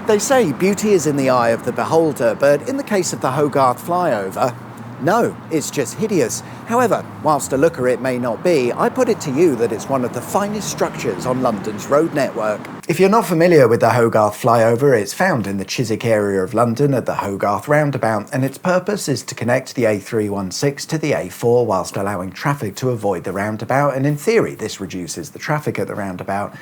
They say beauty is in the eye of the beholder, but in the case of the Hogarth Flyover, no, it's just hideous. However, whilst a looker it may not be, I put it to you that it's one of the finest structures on London's road network. If you're not familiar with the Hogarth Flyover, it's found in the Chiswick area of London at the Hogarth roundabout, and its purpose is to connect the A316 to the A4 whilst allowing traffic to avoid the roundabout, and in theory this reduces the traffic at the roundabout.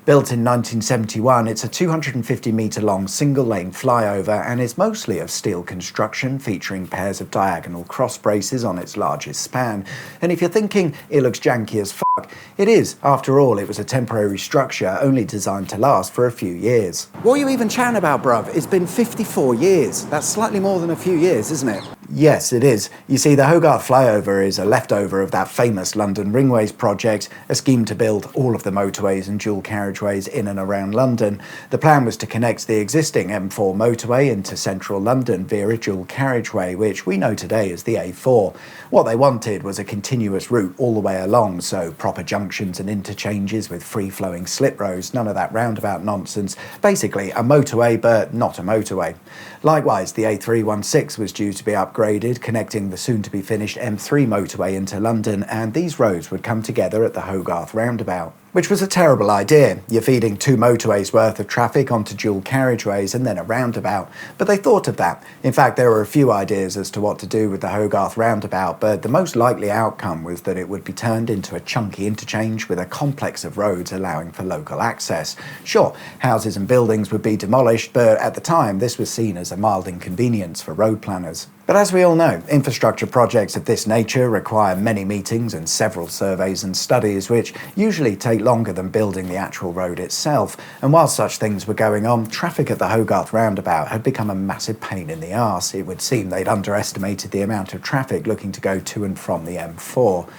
Built in 1971, it's a 250-metre long single-lane flyover and is mostly of steel construction, featuring pairs of diagonal cross braces on its largest span. And if you're thinking it looks janky as fuck, it is. After all, it was a temporary structure only designed to last for a few years. What are you even chatting about, bruv? It's been 54 years. That's slightly more than a few years, isn't it? Yes, it is. You see, the Hogarth Flyover is a leftover of that famous London ringways project, a scheme to build all of the motorways and dual carriageways in and around London. The plan was to connect the existing M4 motorway into central London via a dual carriageway, which we know today as the A4. What they wanted was a continuous route all the way along, so proper junctions and interchanges with free-flowing slip roads, none of that roundabout nonsense. Basically, a motorway, but not a motorway. Likewise, the A316 was due to be upgraded, connecting the soon-to-be-finished M3 motorway into London, and these roads would come together at the Hogarth roundabout. Which was a terrible idea. You're feeding 2 motorways worth of traffic onto dual carriageways and then a roundabout. But they thought of that. In fact, there were a few ideas as to what to do with the Hogarth roundabout, but the most likely outcome was that it would be turned into a chunky interchange with a complex of roads allowing for local access. Sure, houses and buildings would be demolished, but at the time this was seen as a mild inconvenience for road planners. But as we all know, infrastructure projects of this nature require many meetings and several surveys and studies, which usually take longer than building the actual road itself. And while such things were going on, traffic at the Hogarth roundabout had become a massive pain in the arse. It would seem they'd underestimated the amount of traffic looking to go to and from the M4.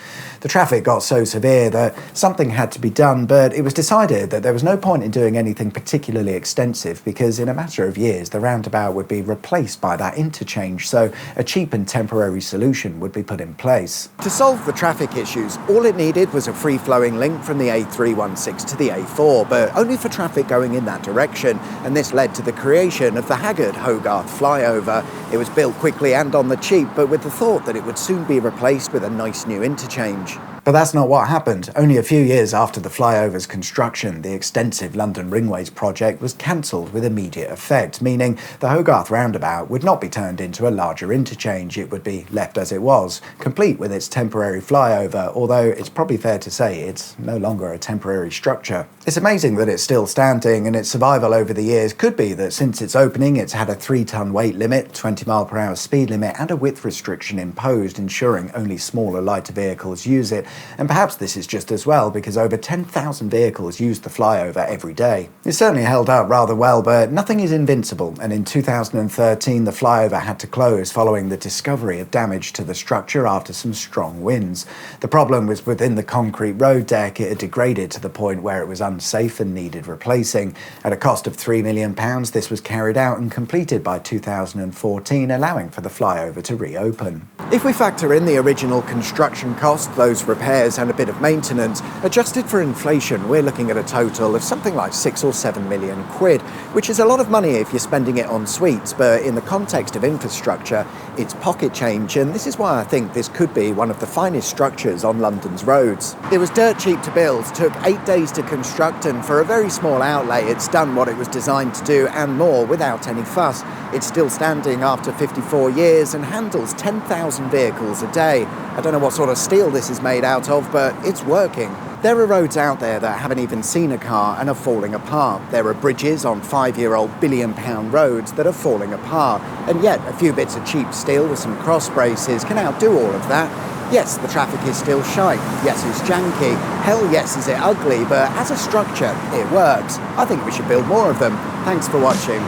The traffic got so severe that something had to be done, but it was decided that there was no point in doing anything particularly extensive because in a matter of years the roundabout would be replaced by that interchange, so a cheap and temporary solution would be put in place. To solve the traffic issues, all it needed was a free-flowing link from the A316 to the A4, but only for traffic going in that direction, and this led to the creation of the HAGGARD Hogarth Flyover. It was built quickly and on the cheap, but with the thought that it would soon be replaced with a nice new interchange. But that's not what happened. Only a few years after the flyover's construction, the extensive London Ringways project was cancelled with immediate effect, meaning the Hogarth roundabout would not be turned into a larger interchange. It would be left as it was, complete with its temporary flyover, although it's probably fair to say it's no longer a temporary structure. It's amazing that it's still standing, and its survival over the years could be that since its opening it's had a 3-ton weight limit, 20-mile-per-hour speed limit and a width restriction imposed, ensuring only smaller, lighter vehicles use it. And perhaps this is just as well because over 10,000 vehicles use the flyover every day. It's certainly held up rather well, but nothing is invincible, and in 2013 the flyover had to close following the discovery of damage to the structure after some strong winds. The problem was within the concrete road deck. It had degraded to the point where it was unsafe and needed replacing. At a cost of £3 million, this was carried out and completed by 2014, allowing for the flyover to reopen. If we factor in the original construction cost, those repairs and a bit of maintenance, adjusted for inflation, we're looking at a total of something like 6 or 7 million quid, which is a lot of money if you're spending it on sweets, but in the context of infrastructure, it's pocket change, and this is why I think this could be one of the finest structures on London's roads. It was dirt cheap to build, took 8 days to construct, and for a very small outlay, it's done what it was designed to do and more without any fuss. It's still standing after 54 years and handles 10,000 vehicles a day. I don't know what sort of steel this is made out of, but it's working. There are roads out there that haven't even seen a car and are falling apart. There are bridges on 5-year-old billion-pound roads that are falling apart. And yet, a few bits of cheap steel with some cross braces can outdo all of that. Yes, the traffic is still shite. Yes, it's janky. Hell yes, is it ugly, but as a structure, it works. I think we should build more of them. Thanks for watching.